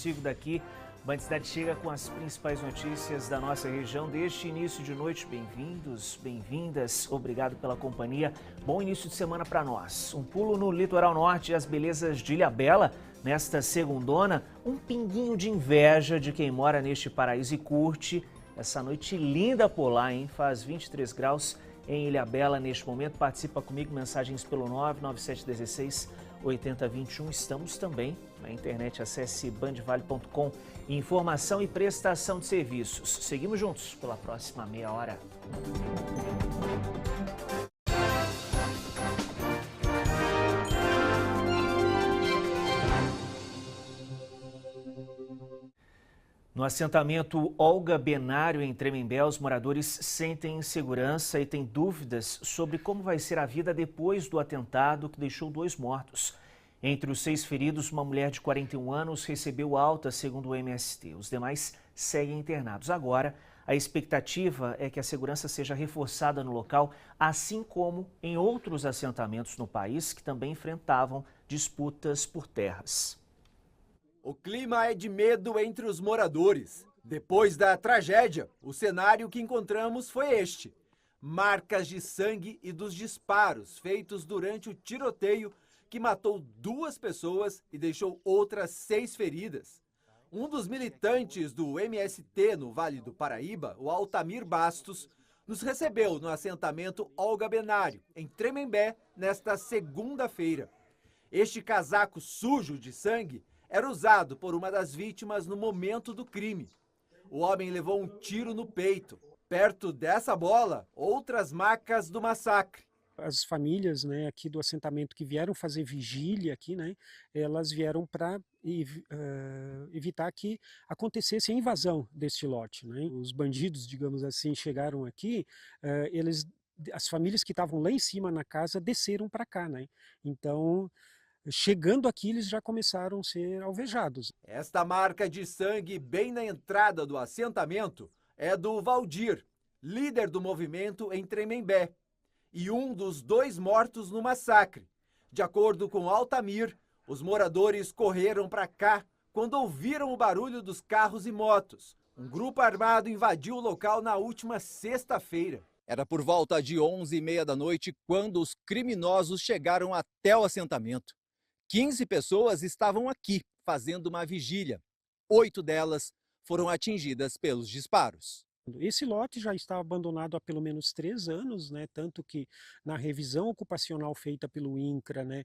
sigo daqui. Band Cidade chega com as principais notícias da nossa região deste início de noite. Bem-vindos, bem-vindas, obrigado pela companhia. Bom início de semana para nós. Um pulo no litoral norte e as belezas de Ilhabela. Nesta segundona, um pinguinho de inveja de quem mora neste paraíso e curte essa noite linda por lá, hein? Faz 23 graus em Ilhabela neste momento. Participa comigo, mensagens pelo 99716-8021. Estamos também na internet, acesse bandvale.com. Informação e prestação de serviços. Seguimos juntos pela próxima meia hora. No assentamento Olga Benário, em Tremembé, os moradores sentem insegurança e têm dúvidas sobre como vai ser a vida depois do atentado que deixou 2 mortos. Entre os 6 feridos, uma mulher de 41 anos recebeu alta, segundo o MST. Os demais seguem internados. Agora, a expectativa é que a segurança seja reforçada no local, assim como em outros assentamentos no país que também enfrentavam disputas por terras. O clima é de medo entre os moradores. Depois da tragédia, o cenário que encontramos foi este: marcas de sangue e dos disparos feitos durante o tiroteio que matou 2 pessoas e deixou outras 6 feridas. Um dos militantes do MST no Vale do Paraíba, o Altamir Bastos, nos recebeu no assentamento Olga Benário, em Tremembé, nesta segunda-feira. Este casaco sujo de sangue era usado por uma das vítimas no momento do crime. O homem levou um tiro no peito. Perto dessa bola, outras marcas do massacre. As famílias, né, aqui do assentamento que vieram fazer vigília aqui, né, elas vieram para evitar que acontecesse a invasão deste lote, né? Os bandidos, digamos assim, chegaram aqui, as famílias que estavam lá em cima na casa desceram para cá, né? Então, chegando aqui, eles já começaram a ser alvejados. Esta marca de sangue bem na entrada do assentamento é do Valdir, líder do movimento em Tremembé, e um dos 2 mortos no massacre. De acordo com Altamir, os moradores correram para cá quando ouviram o barulho dos carros e motos. Um grupo armado invadiu o local na última sexta-feira. Era por volta de 11h30 da noite quando os criminosos chegaram até o assentamento. 15 pessoas estavam aqui fazendo uma vigília. 8 delas foram atingidas pelos disparos. Esse lote já está abandonado há pelo menos 3 anos, né? Tanto que na revisão ocupacional feita pelo INCRA, né,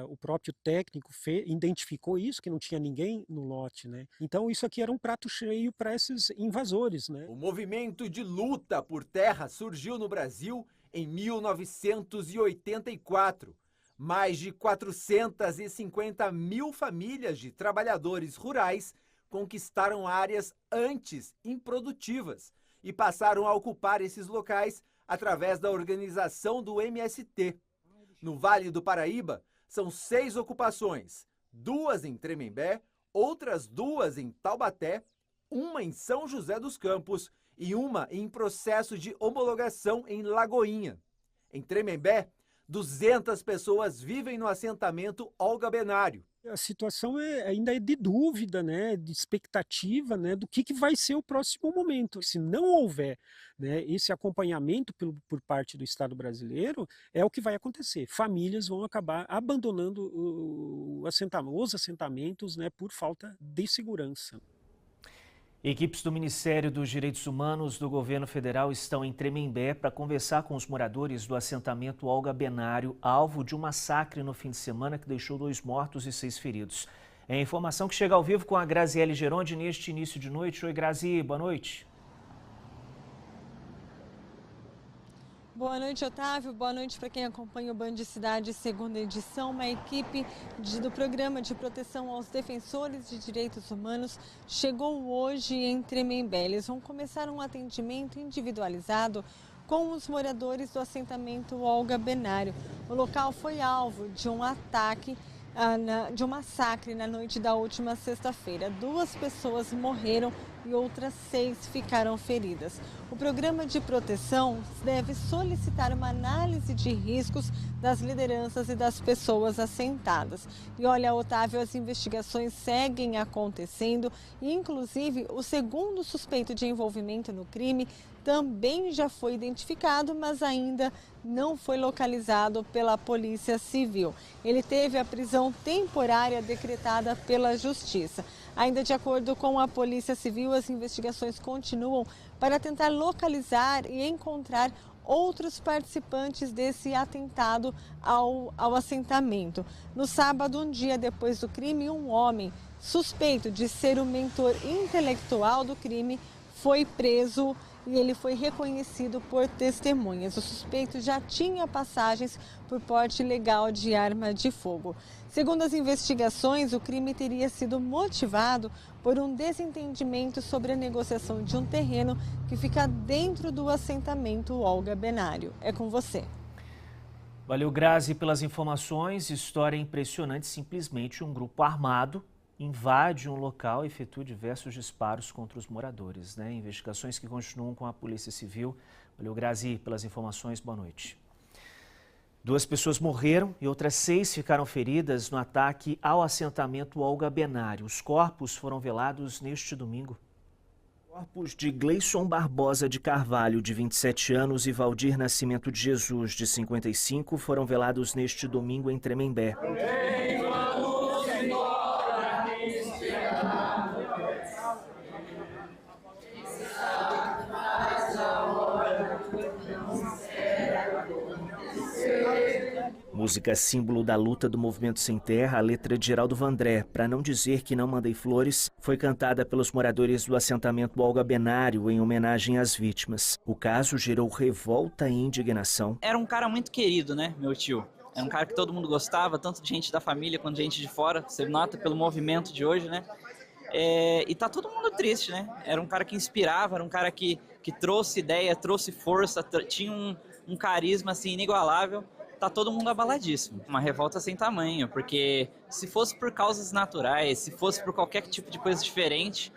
o próprio técnico identificou isso, que não tinha ninguém no lote, né? Então isso aqui era um prato cheio para esses invasores, né? O movimento de luta por terra surgiu no Brasil em 1984. Mais de 450 mil famílias de trabalhadores rurais conquistaram áreas antes improdutivas e passaram a ocupar esses locais através da organização do MST. No Vale do Paraíba, são 6 ocupações, 2 em Tremembé, outras 2 em Taubaté, uma em São José dos Campos e uma em processo de homologação em Lagoinha. Em Tremembé, 200 pessoas vivem no assentamento Olga Benário. A situação ainda é de dúvida, né, de expectativa, né, do que vai ser o próximo momento. Se não houver, né, esse acompanhamento por parte do Estado brasileiro, é o que vai acontecer. Famílias vão acabar abandonando os assentamentos, né, por falta de segurança. Equipes do Ministério dos Direitos Humanos do Governo Federal estão em Tremembé para conversar com os moradores do assentamento Olga Benário, alvo de um massacre no fim de semana que deixou 2 mortos e 6 feridos. É a informação que chega ao vivo com a Graziele Geronde neste início de noite. Oi, Grazi, boa noite. Boa noite, Otávio. Boa noite para quem acompanha o Band Cidade, segunda edição. Uma equipe do Programa de Proteção aos Defensores de Direitos Humanos chegou hoje em Tremembé. Eles vão começar um atendimento individualizado com os moradores do assentamento Olga Benário. O local foi alvo de um ataque de um massacre na noite da última sexta-feira. 2 pessoas morreram e outras 6 ficaram feridas. O programa de proteção deve solicitar uma análise de riscos das lideranças e das pessoas assentadas. E olha, Otávio, as investigações seguem acontecendo e, inclusive, o segundo suspeito de envolvimento no crime também já foi identificado, mas ainda não foi localizado pela Polícia Civil. Ele teve a prisão temporária decretada pela Justiça. Ainda de acordo com a Polícia Civil, as investigações continuam para tentar localizar e encontrar outros participantes desse atentado ao assentamento. No sábado, um dia depois do crime, um homem suspeito de ser o mentor intelectual do crime foi preso e ele foi reconhecido por testemunhas. O suspeito já tinha passagens por porte ilegal de arma de fogo. Segundo as investigações, o crime teria sido motivado por um desentendimento sobre a negociação de um terreno que fica dentro do assentamento Olga Benário. É com você. Valeu, Grazi, pelas informações. História impressionante. Simplesmente um grupo armado invade um local e efetua diversos disparos contra os moradores, né? Investigações que continuam com a Polícia Civil. Valeu, Grazi, pelas informações. Boa noite. 2 pessoas morreram e outras 6 ficaram feridas no ataque ao assentamento Olga Benário. Os corpos foram velados neste domingo. Corpos de Gleison Barbosa de Carvalho, de 27 anos, e Valdir Nascimento de Jesus, de 55, foram velados neste domingo em Tremembé. Música símbolo da luta do Movimento Sem Terra, a letra de Geraldo Vandré, Pra Não Dizer Que Não Mandei Flores, foi cantada pelos moradores do assentamento Olga Benário em homenagem às vítimas. O caso gerou revolta e indignação. Era um cara muito querido, né, meu tio? Era um cara que todo mundo gostava, tanto de gente da família quanto de gente de fora. Você nota pelo movimento de hoje, né? E tá todo mundo triste, né? Era um cara que inspirava, era um cara que trouxe ideia, trouxe força, tinha um carisma assim inigualável. Tá todo mundo abaladíssimo. Uma revolta sem tamanho, porque se fosse por causas naturais, se fosse por qualquer tipo de coisa diferente,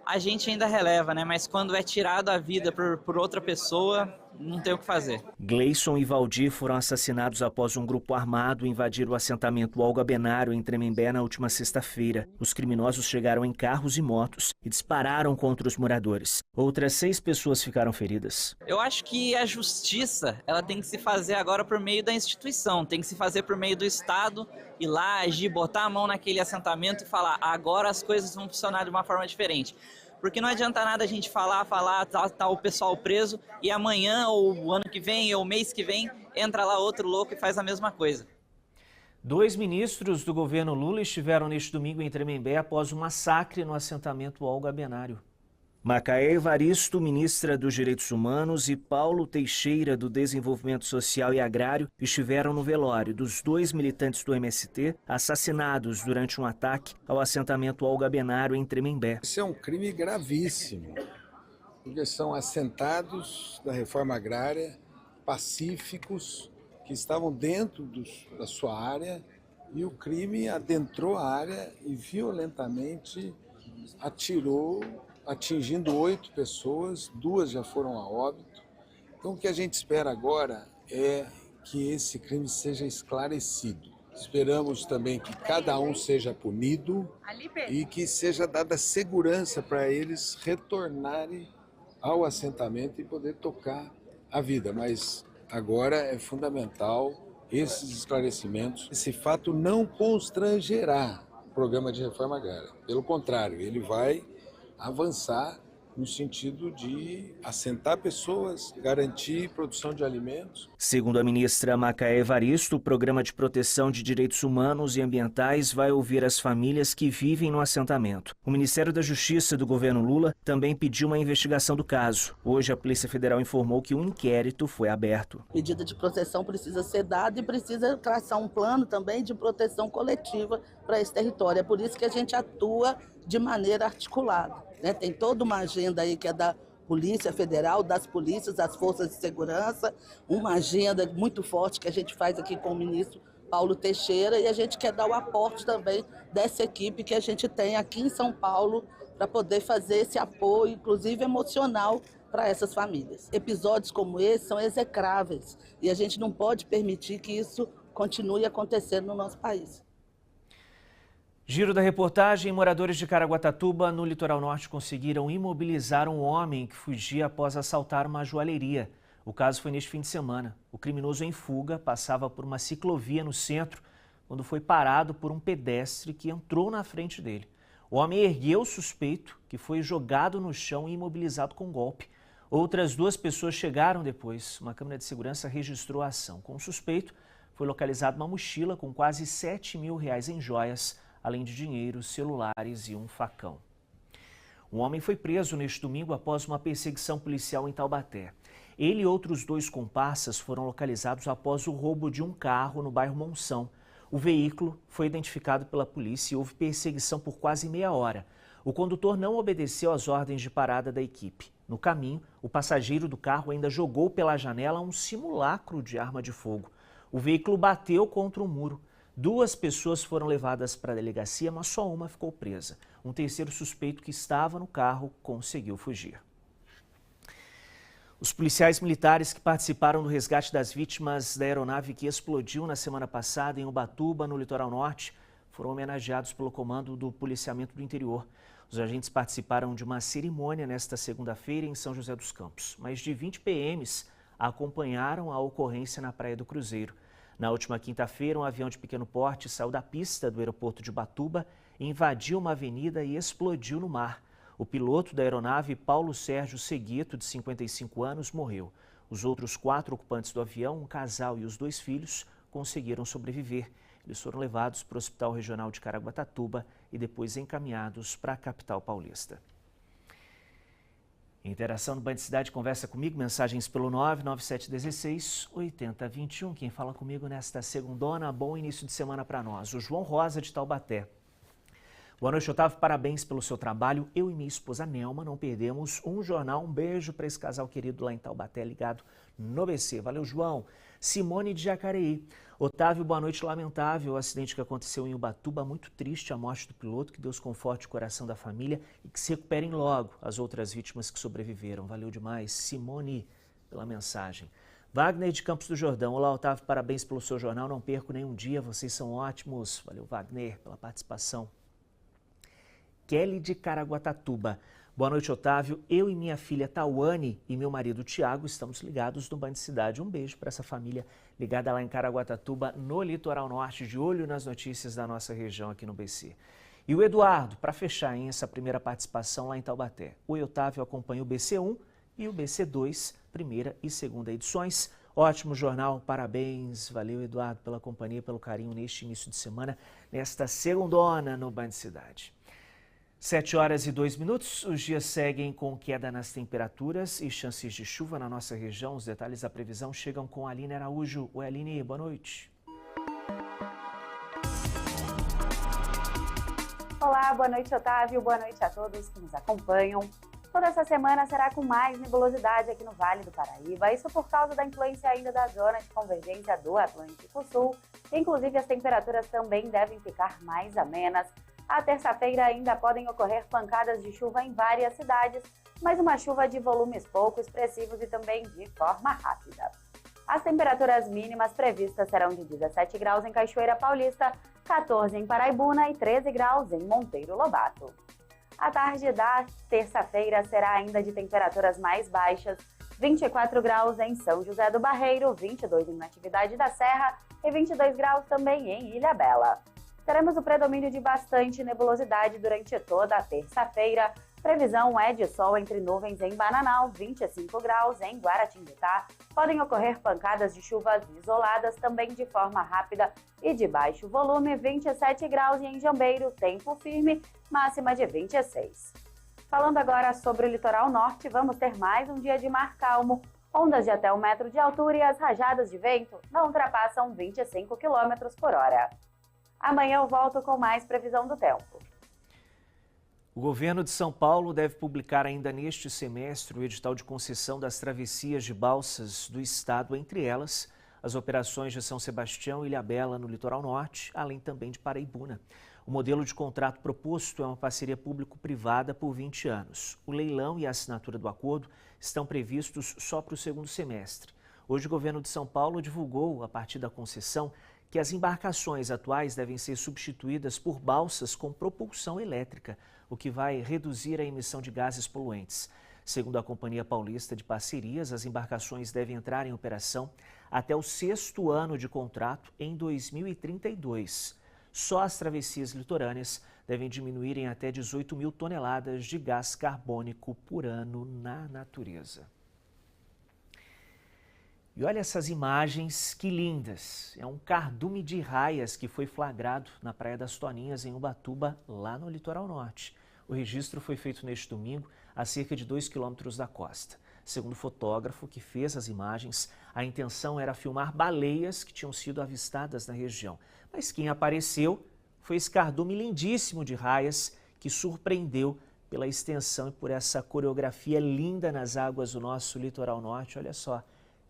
a gente ainda releva, né? Mas quando é tirado a vida por outra pessoa, não tem o que fazer. Gleison e Valdir foram assassinados após um grupo armado invadir o assentamento Olga Benário em Tremembé na última sexta-feira. Os criminosos chegaram em carros e motos e dispararam contra os moradores. Outras 6 pessoas ficaram feridas. Eu acho que a justiça, ela tem que se fazer agora por meio da instituição, tem que se fazer por meio do Estado, ir lá, agir, botar a mão naquele assentamento e falar, agora as coisas vão funcionar de uma forma diferente. Porque não adianta nada a gente falar, tá o pessoal preso e amanhã ou o ano que vem ou o mês que vem entra lá outro louco e faz a mesma coisa. 2 ministros do governo Lula estiveram neste domingo em Tremembé após um massacre no assentamento Olga Benário. Macaé Evaristo, ministra dos Direitos Humanos, e Paulo Teixeira, do Desenvolvimento Social e Agrário, estiveram no velório dos 2 militantes do MST assassinados durante um ataque ao assentamento Olga Benário em Tremembé. Esse é um crime gravíssimo, porque são assentados da reforma agrária, pacíficos, que estavam dentro da sua área, e o crime adentrou a área e violentamente atirou, atingindo 8 pessoas, 2 já foram a óbito. Então o que a gente espera agora é que esse crime seja esclarecido. Esperamos também que cada um seja punido e que seja dada segurança para eles retornarem ao assentamento e poder tocar a vida. Mas agora é fundamental esses esclarecimentos. Esse fato não constrangerá o programa de reforma agrária. Pelo contrário, ele vai avançar no sentido de assentar pessoas, garantir produção de alimentos. Segundo a ministra Macaé Evaristo, o Programa de Proteção de Direitos Humanos e Ambientais vai ouvir as famílias que vivem no assentamento. O Ministério da Justiça do governo Lula também pediu uma investigação do caso. Hoje, a Polícia Federal informou que um inquérito foi aberto. A medida de proteção precisa ser dada e precisa traçar um plano também de proteção coletiva para esse território. É por isso que a gente atua de maneira articulada. Tem toda uma agenda aí que é da Polícia Federal, das polícias, das forças de segurança, uma agenda muito forte que a gente faz aqui com o ministro Paulo Teixeira, e a gente quer dar o aporte também dessa equipe que a gente tem aqui em São Paulo para poder fazer esse apoio, inclusive emocional, para essas famílias. Episódios como esse são execráveis e a gente não pode permitir que isso continue acontecendo no nosso país. Giro da reportagem: moradores de Caraguatatuba, no litoral norte, conseguiram imobilizar um homem que fugia após assaltar uma joalheria. O caso foi neste fim de semana. O criminoso em fuga passava por uma ciclovia no centro, quando foi parado por um pedestre que entrou na frente dele. O homem ergueu o suspeito, que foi jogado no chão e imobilizado com golpe. Outras 2 pessoas chegaram depois. Uma câmera de segurança registrou a ação. Com o suspeito, foi localizada uma mochila com quase R$7 mil em joias, além de dinheiro, celulares e um facão. Um homem foi preso neste domingo após uma perseguição policial em Taubaté. Ele e outros 2 comparsas foram localizados após o roubo de um carro no bairro Monção. O veículo foi identificado pela polícia e houve perseguição por quase meia hora. O condutor não obedeceu às ordens de parada da equipe. No caminho, o passageiro do carro ainda jogou pela janela um simulacro de arma de fogo. O veículo bateu contra um muro. 2 pessoas foram levadas para a delegacia, mas só uma ficou presa. Um terceiro suspeito que estava no carro conseguiu fugir. Os policiais militares que participaram do resgate das vítimas da aeronave que explodiu na semana passada em Ubatuba, no litoral norte, foram homenageados pelo Comando do Policiamento do Interior. Os agentes participaram de uma cerimônia nesta segunda-feira em São José dos Campos. Mais de 20 PMs acompanharam a ocorrência na Praia do Cruzeiro. Na última quinta-feira, um avião de pequeno porte saiu da pista do aeroporto de Ubatuba, invadiu uma avenida e explodiu no mar. O piloto da aeronave, Paulo Sérgio Seguito, de 55 anos, morreu. Os outros 4 ocupantes do avião, um casal e os 2 filhos, conseguiram sobreviver. Eles foram levados para o Hospital Regional de Caraguatatuba e depois encaminhados para a capital paulista. Interação no Band Cidade, conversa comigo, mensagens pelo 99716-8021. Quem fala comigo nesta segundona, bom início de semana para nós. O João Rosa, de Taubaté. Boa noite, Otávio, parabéns pelo seu trabalho. Eu e minha esposa Nelma não perdemos um jornal. Um beijo para esse casal querido lá em Taubaté, ligado no BC. Valeu, João. Simone de Jacareí. Otávio, boa noite. Lamentável o acidente que aconteceu em Ubatuba. Muito triste a morte do piloto. Que Deus conforte o coração da família e que se recuperem logo as outras vítimas que sobreviveram. Valeu demais, Simone, pela mensagem. Wagner de Campos do Jordão. Olá, Otávio, parabéns pelo seu jornal. Não perco nenhum dia, vocês são ótimos. Valeu, Wagner, pela participação. Kelly de Caraguatatuba. Boa noite, Otávio. Eu e minha filha Tawane e meu marido Tiago estamos ligados no Band Cidade. Um beijo para essa família ligada lá em Caraguatatuba, no litoral norte, de olho nas notícias da nossa região aqui no BC. E o Eduardo, para fechar essa primeira participação lá em Taubaté. O Otávio acompanha o BC1 e o BC2, primeira e segunda edições. Ótimo jornal, parabéns. Valeu, Eduardo, pela companhia, pelo carinho neste início de semana, nesta segundona no Band Cidade. 7h02. Os dias seguem com queda nas temperaturas e chances de chuva na nossa região. Os detalhes da previsão chegam com a Aline Araújo. Oi, Aline, boa noite. Olá, boa noite, Otávio. Boa noite a todos que nos acompanham. Toda essa semana será com mais nebulosidade aqui no Vale do Paraíba. Isso por causa da influência ainda da zona de convergência do Atlântico Sul. Inclusive, as temperaturas também devem ficar mais amenas. À terça-feira ainda podem ocorrer pancadas de chuva em várias cidades, mas uma chuva de volumes pouco expressivos e também de forma rápida. As temperaturas mínimas previstas serão de 17 graus em Cachoeira Paulista, 14 em Paraibuna e 13 graus em Monteiro Lobato. A tarde da terça-feira será ainda de temperaturas mais baixas, 24 graus em São José do Barreiro, 22 em Natividade da Serra e 22 graus também em Ilhabela. Teremos o predomínio de bastante nebulosidade durante toda a terça-feira. Previsão é de sol entre nuvens em Bananal, 25 graus em Guaratinguetá. Podem ocorrer pancadas de chuvas isoladas também de forma rápida e de baixo volume, 27 graus em Jambeiro, tempo firme, máxima de 26. Falando agora sobre o litoral norte, vamos ter mais um dia de mar calmo. Ondas de até 1 metro de altura e as rajadas de vento não ultrapassam 25 km por hora. Amanhã eu volto com mais previsão do tempo. O governo de São Paulo deve publicar ainda neste semestre o edital de concessão das travessias de balsas do estado, entre elas as operações de São Sebastião e Ilhabela, no litoral norte, além também de Paraibuna. O modelo de contrato proposto é uma parceria público-privada por 20 anos. O leilão e a assinatura do acordo estão previstos só para o segundo semestre. Hoje, o governo de São Paulo divulgou, a partir da concessão, que as embarcações atuais devem ser substituídas por balsas com propulsão elétrica, o que vai reduzir a emissão de gases poluentes. Segundo a Companhia Paulista de Parcerias, as embarcações devem entrar em operação até o 6º ano de contrato, em 2032. Só as travessias litorâneas devem diminuir em até 18 mil toneladas de gás carbônico por ano na natureza. E olha essas imagens, que lindas! É um cardume de raias que foi flagrado na Praia das Toninhas, em Ubatuba, lá no litoral norte. O registro foi feito neste domingo, a cerca de 2 quilômetros da costa. Segundo o fotógrafo que fez as imagens, a intenção era filmar baleias que tinham sido avistadas na região. Mas quem apareceu foi esse cardume lindíssimo de raias que surpreendeu pela extensão e por essa coreografia linda nas águas do nosso litoral norte. Olha só,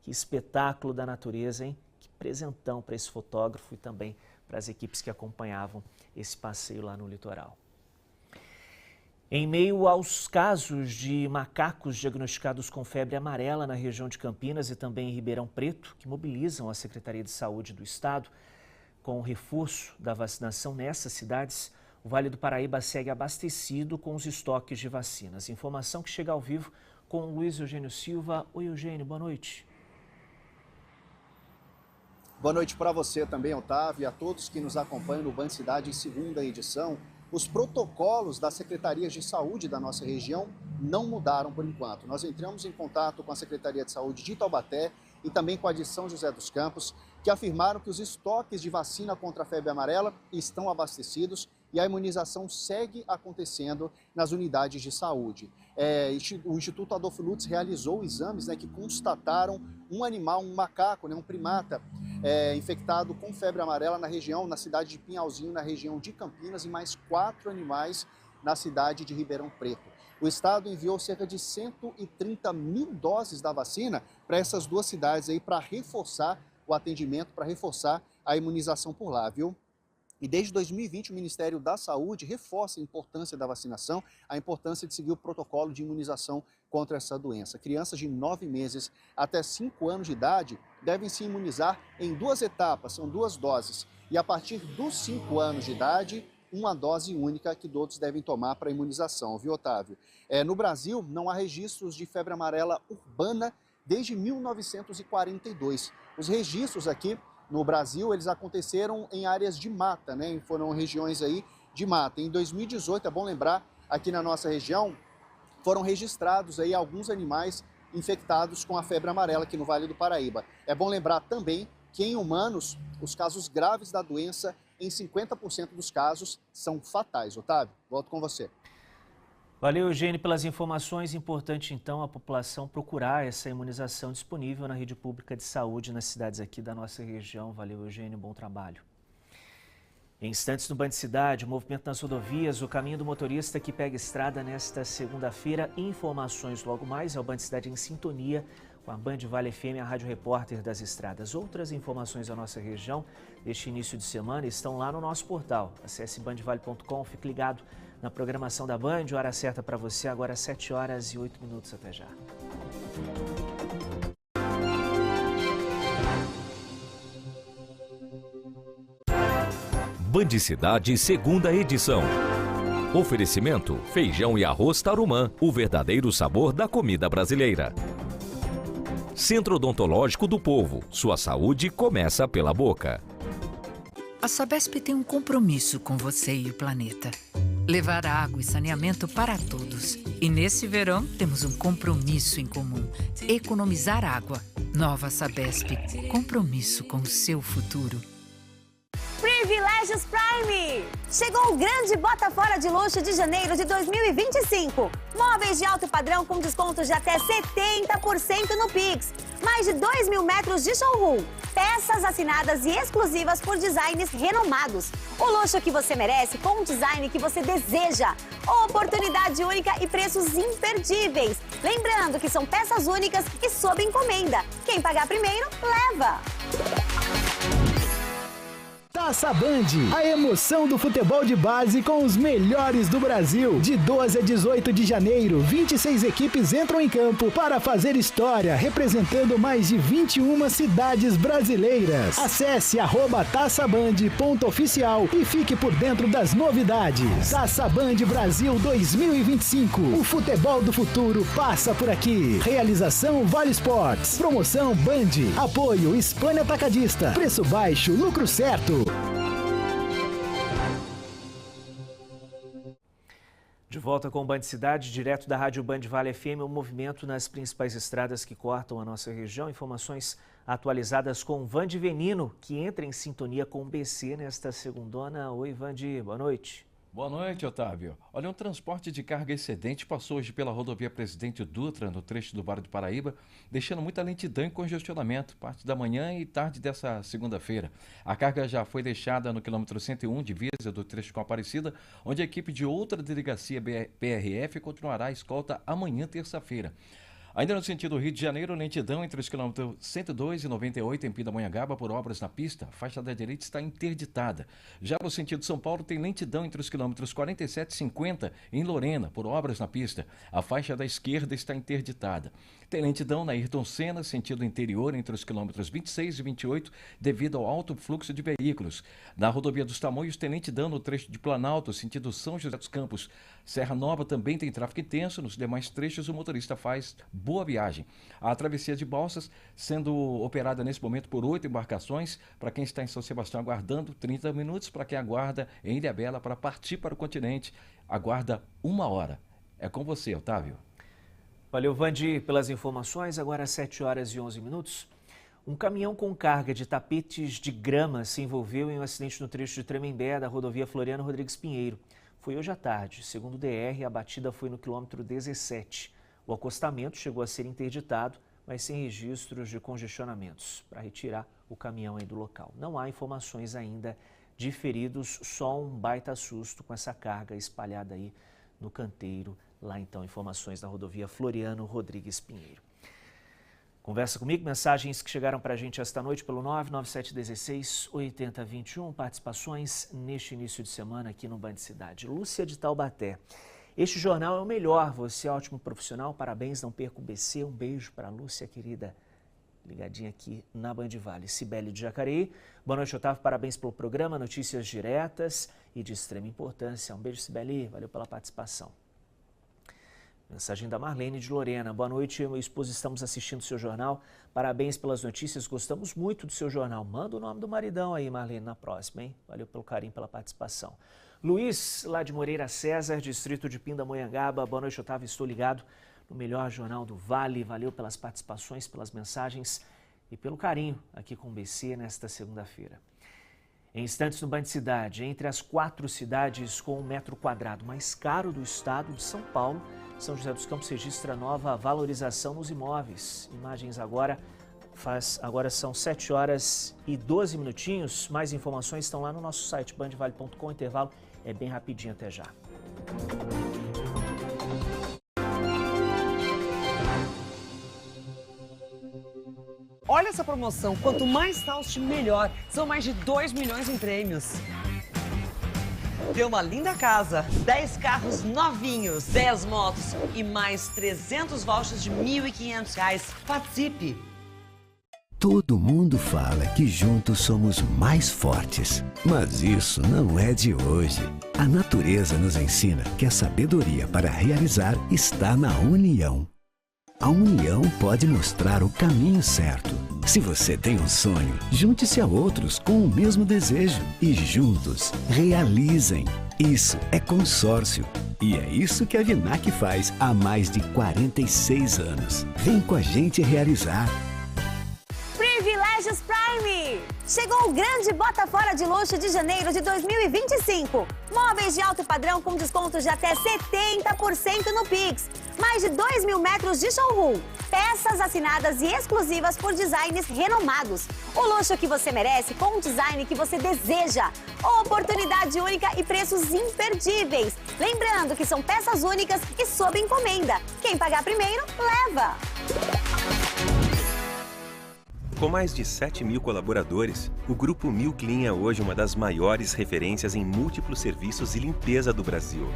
que espetáculo da natureza, hein? Que presentão para esse fotógrafo e também para as equipes que acompanhavam esse passeio lá no litoral. Em meio aos casos de macacos diagnosticados com febre amarela na região de Campinas e também em Ribeirão Preto, que mobilizam a Secretaria de Saúde do Estado, com o reforço da vacinação nessas cidades, o Vale do Paraíba segue abastecido com os estoques de vacinas. Informação que chega ao vivo com o Luiz Eugênio Silva. Oi, Eugênio, boa noite. Boa noite para você também, Otávio, e a todos que nos acompanham no Band Cidade em segunda edição. Os protocolos das secretarias de saúde da nossa região não mudaram por enquanto. Nós entramos em contato com a Secretaria de Saúde de Taubaté e também com a de São José dos Campos, que afirmaram que os estoques de vacina contra a febre amarela estão abastecidos e a imunização segue acontecendo nas unidades de saúde. O Instituto Adolfo Lutz realizou exames que constataram um animal, um macaco, um primata, infectado com febre amarela na região, na cidade de Pinhalzinho, na região de Campinas, e mais 4 animais na cidade de Ribeirão Preto. O estado enviou cerca de 130 mil doses da vacina para essas duas cidades aí, para reforçar o atendimento, para reforçar a imunização por lá, viu? E desde 2020, o Ministério da Saúde reforça a importância da vacinação, a importância de seguir o protocolo de imunização contra essa doença. Crianças de 9 meses até 5 anos de idade devem se imunizar em 2 etapas, são 2 doses. E a partir dos 5 anos de idade, uma dose única que todos devem tomar para a imunização, viu, Otávio? No Brasil, não há registros de febre amarela urbana desde 1942. Os registros aqui no Brasil, eles aconteceram em áreas de mata, Foram regiões aí de mata. Em 2018, é bom lembrar, aqui na nossa região, foram registrados aí alguns animais infectados com a febre amarela aqui no Vale do Paraíba. É bom lembrar também que em humanos, os casos graves da doença, em 50% dos casos, são fatais. Otávio, volto com você. Valeu, Eugênio, pelas informações. Importante, então, a população procurar essa imunização disponível na rede pública de saúde nas cidades aqui da nossa região. Valeu, Eugênio, bom trabalho. Em instantes no Band Cidade, o movimento nas rodovias, o caminho do motorista que pega estrada nesta segunda-feira. Informações logo mais, é o Band Cidade em sintonia com a Band Vale FM, a Rádio Repórter das Estradas. Outras informações da nossa região deste início de semana estão lá no nosso portal. Acesse bandvale.com, fique ligado na programação da Band. Hora certa para você, agora 7h08. Até já. Band Cidade, segunda edição. Oferecimento: feijão e arroz Tarumã, o verdadeiro sabor da comida brasileira. Centro Odontológico do Povo, sua saúde começa pela boca. A Sabesp tem um compromisso com você e o planeta. Levar água e saneamento para todos. E nesse verão temos um compromisso em comum: economizar água. Nova Sabesp, compromisso com o seu futuro. Privilégios Prime! Chegou o grande bota fora de luxo de janeiro de 2025. Móveis de alto padrão com descontos de até 70% no Pix. Mais de 2.000 metros de showroom. Peças assinadas e exclusivas por designers renomados. O luxo que você merece com o design que você deseja. Oportunidade única e preços imperdíveis. Lembrando que são peças únicas e sob encomenda. Quem pagar primeiro, leva! Taça Band, a emoção do futebol de base com os melhores do Brasil. De 12 a 18 de janeiro, 26 equipes entram em campo para fazer história, representando mais de 21 cidades brasileiras. Acesse @taçaband.oficial e fique por dentro das novidades. Taça Band Brasil 2025. O futebol do futuro passa por aqui. Realização Vale Sports. Promoção Band. Apoio Hispânia Atacadista. Preço baixo, lucro certo. De volta com o Band Cidade, direto da Rádio Band Vale FM, o movimento nas principais estradas que cortam a nossa região. Informações atualizadas com Vande Venino, que entra em sintonia com o BC nesta segundona. Oi, Vande, boa noite. Boa noite, Otávio. Olha, um transporte de carga excedente passou hoje pela rodovia Presidente Dutra, no trecho do Vale do Paraíba, deixando muita lentidão e congestionamento, parte da manhã e tarde dessa segunda-feira. A carga já foi deixada no quilômetro 101, divisa do trecho com Aparecida, onde a equipe de outra delegacia PRF continuará a escolta amanhã, terça-feira. Ainda no sentido Rio de Janeiro, lentidão entre os quilômetros 102 e 98 em Pindamonhangaba por obras na pista. A faixa da direita está interditada. Já no sentido São Paulo, tem lentidão entre os quilômetros 47 e 50 em Lorena por obras na pista. A faixa da esquerda está interditada. Tem lentidão na Ayrton Senna, sentido interior, entre os quilômetros 26 e 28, devido ao alto fluxo de veículos. Na rodovia dos Tamoios, tem lentidão no trecho de Planalto, sentido São José dos Campos. Serra Nova também tem tráfego intenso. Nos demais trechos, o motorista faz boa viagem. A travessia de Balsas, sendo operada nesse momento por 8 embarcações. Para quem está em São Sebastião aguardando, 30 minutos. Para quem aguarda em Ilhabela para partir para o continente, aguarda 1 hora. É com você, Otávio. Valeu, Vandi, pelas informações. Agora às 7 horas e 11 minutos. Um caminhão com carga de tapetes de grama se envolveu em um acidente no trecho de Tremembé, da rodovia Floriano Rodrigues Pinheiro. Foi hoje à tarde. Segundo o DR, a batida foi no quilômetro 17. O acostamento chegou a ser interditado, mas sem registros de congestionamentos, para retirar o caminhão aí do local. Não há informações ainda de feridos, só um baita susto com essa carga espalhada aí no canteiro. Lá então, informações da rodovia Floriano Rodrigues Pinheiro. Conversa comigo, mensagens que chegaram para a gente esta noite pelo 99716-8021. Participações neste início de semana aqui no Band Cidade. Lúcia de Taubaté. Este jornal é o melhor, você é ótimo profissional, parabéns, não perca o BC. Um beijo para a Lúcia, querida, ligadinha aqui na Band Vale. Cibele de Jacareí. Boa noite, Otávio, parabéns pelo programa, notícias diretas e de extrema importância. Um beijo, Cibele, valeu pela participação. Mensagem da Marlene de Lorena. Boa noite, eu e meu esposo estamos assistindo o seu jornal. Parabéns pelas notícias, gostamos muito do seu jornal. Manda o nome do maridão aí, Marlene, na próxima, hein? Valeu pelo carinho, pela participação. Luiz, lá de Moreira César, distrito de Pindamonhangaba. Boa noite, Otávio, estou ligado no melhor jornal do Vale. Valeu pelas participações, pelas mensagens e pelo carinho aqui com o BC nesta segunda-feira. Em instantes no Band Cidade, entre as 4 cidades com o metro quadrado mais caro do estado de São Paulo, São José dos Campos registra nova valorização nos imóveis. Imagens agora são 7 horas e 12 minutinhos. Mais informações estão lá no nosso site bandvale.com. Intervalo é bem rapidinho, até já. Olha essa promoção, quanto mais Taust, melhor. São mais de 2 milhões em prêmios. Tem uma linda casa, 10 carros novinhos, 10 motos e mais 300 vouchers de R$ 1.500. Participe! Todo mundo fala que juntos somos mais fortes, mas isso não é de hoje. A natureza nos ensina que a sabedoria para realizar está na união. A união pode mostrar o caminho certo. Se você tem um sonho, junte-se a outros com o mesmo desejo e juntos realizem. Isso é consórcio. E é isso que a Vinac faz há mais de 46 anos. Vem com a gente realizar. Privilégios Prime! Chegou o grande bota fora de luxo de janeiro de 2025. Móveis de alto padrão com descontos de até 70% no Pix. Mais de 2 mil metros de showroom, peças assinadas e exclusivas por designers renomados. O luxo que você merece com o design que você deseja. Oportunidade única e preços imperdíveis. Lembrando que são peças únicas e sob encomenda. Quem pagar primeiro, leva! Com mais de 7 mil colaboradores, o Grupo Mil Clean é hoje uma das maiores referências em múltiplos serviços e limpeza do Brasil.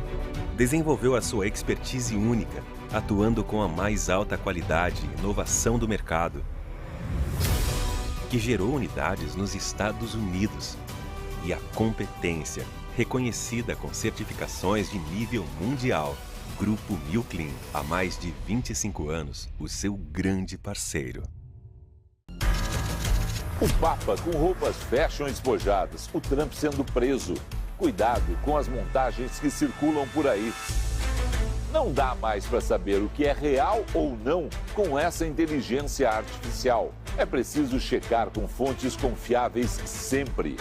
Desenvolveu a sua expertise única, atuando com a mais alta qualidade e inovação do mercado, que gerou unidades nos Estados Unidos. E a competência, reconhecida com certificações de nível mundial. Grupo Mil Clean, há mais de 25 anos, o seu grande parceiro. O Papa com roupas fashion espojadas, o Trump sendo preso. Cuidado com as montagens que circulam por aí. Não dá mais para saber o que é real ou não com essa inteligência artificial. É preciso checar com fontes confiáveis sempre.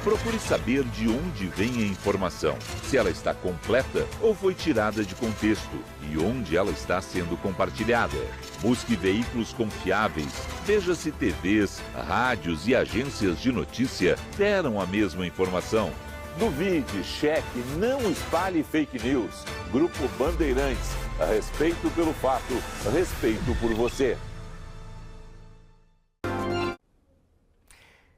Procure saber de onde vem a informação, se ela está completa ou foi tirada de contexto e onde ela está sendo compartilhada. Busque veículos confiáveis. Veja se TVs, rádios e agências de notícia deram a mesma informação. Duvide, cheque, não espalhe fake news. Grupo Bandeirantes. Respeito pelo fato, respeito por você.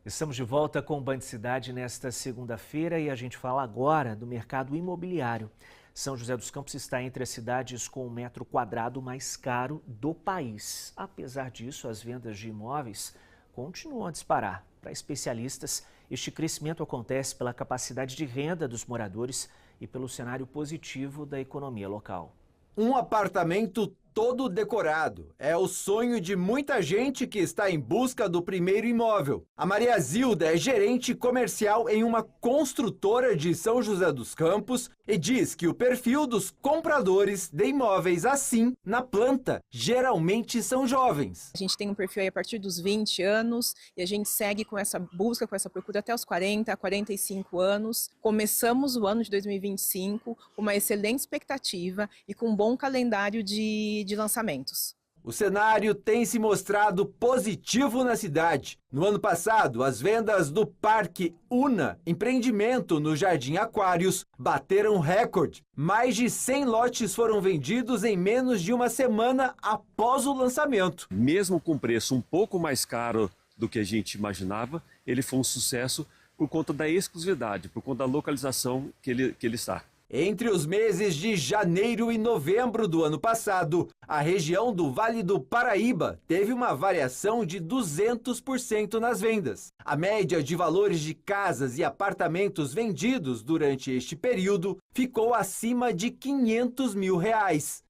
Estamos de volta com o Band Cidade nesta segunda-feira e a gente fala agora do mercado imobiliário. São José dos Campos está entre as cidades com o metro quadrado mais caro do país. Apesar disso, as vendas de imóveis continuam a disparar. Para especialistas, este crescimento acontece pela capacidade de renda dos moradores e pelo cenário positivo da economia local. Um apartamento todo decorado. É o sonho de muita gente que está em busca do primeiro imóvel. A Maria Zilda é gerente comercial em uma construtora de São José dos Campos e diz que o perfil dos compradores de imóveis assim, na planta, geralmente são jovens. A gente tem um perfil aí a partir dos 20 anos e a gente segue com essa busca, com essa procura até os 40, 45 anos. Começamos o ano de 2025 com uma excelente expectativa e com um bom calendário de lançamentos. O cenário tem se mostrado positivo na cidade. No ano passado, as vendas do Parque Una, empreendimento no Jardim Aquários, bateram recorde. Mais de 100 lotes foram vendidos em menos de uma semana após o lançamento. Mesmo com preço um pouco mais caro do que a gente imaginava, ele foi um sucesso por conta da exclusividade, por conta da localização que ele está. Entre os meses de janeiro e novembro do ano passado, a região do Vale do Paraíba teve uma variação de 200% nas vendas. A média de valores de casas e apartamentos vendidos durante este período ficou acima de R$500 mil.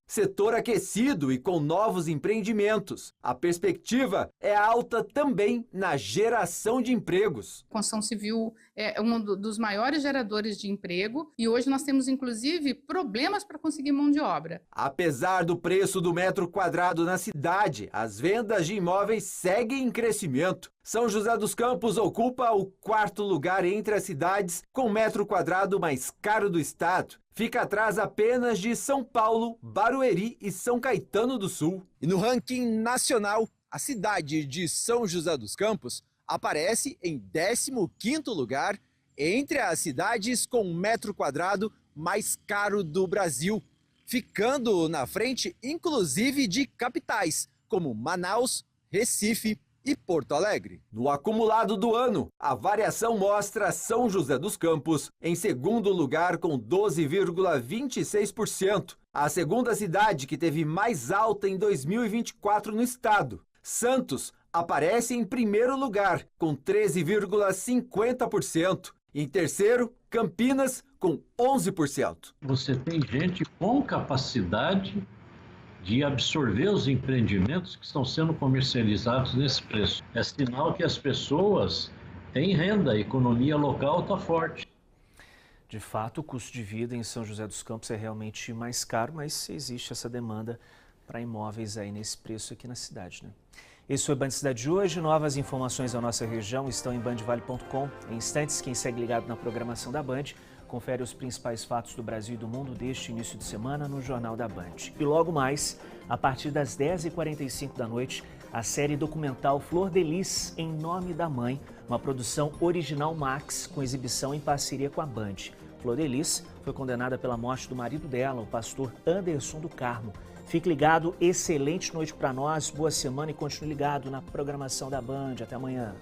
Setor aquecido e com novos empreendimentos. A perspectiva é alta também na geração de empregos. A construção civil é um dos maiores geradores de emprego e hoje nós temos, inclusive, problemas para conseguir mão de obra. Apesar do preço do metro quadrado na cidade, as vendas de imóveis seguem em crescimento. São José dos Campos ocupa o 4º lugar entre as cidades com o metro quadrado mais caro do estado. Fica atrás apenas de São Paulo, Barueri e São Caetano do Sul. E no ranking nacional, a cidade de São José dos Campos aparece em 15º lugar entre as cidades com o metro quadrado mais caro do Brasil, ficando na frente inclusive de capitais como Manaus, Recife e Porto Alegre. No acumulado do ano, a variação mostra São José dos Campos em segundo lugar com 12,26%. A segunda cidade que teve mais alta em 2024 no estado. Santos aparece em primeiro lugar com 13,50%. Em terceiro, Campinas com 11%. Você tem gente com capacidade de absorver os empreendimentos que estão sendo comercializados nesse preço. É sinal que as pessoas têm renda, a economia local está forte. De fato, o custo de vida em São José dos Campos é realmente mais caro, mas existe essa demanda para imóveis aí nesse preço aqui na cidade, né? Esse foi o Band Cidade de hoje. Novas informações da nossa região estão em bandvale.com. Em instantes, quem segue ligado na programação da Band Confere os principais fatos do Brasil e do mundo deste início de semana no Jornal da Band. E logo mais, a partir das 10h45 da noite, a série documental Flor de Lis, Em Nome da Mãe, uma produção original Max, com exibição em parceria com a Band. Flor de Lis foi condenada pela morte do marido dela, o pastor Anderson do Carmo. Fique ligado, excelente noite para nós, boa semana e continue ligado na programação da Band. Até amanhã.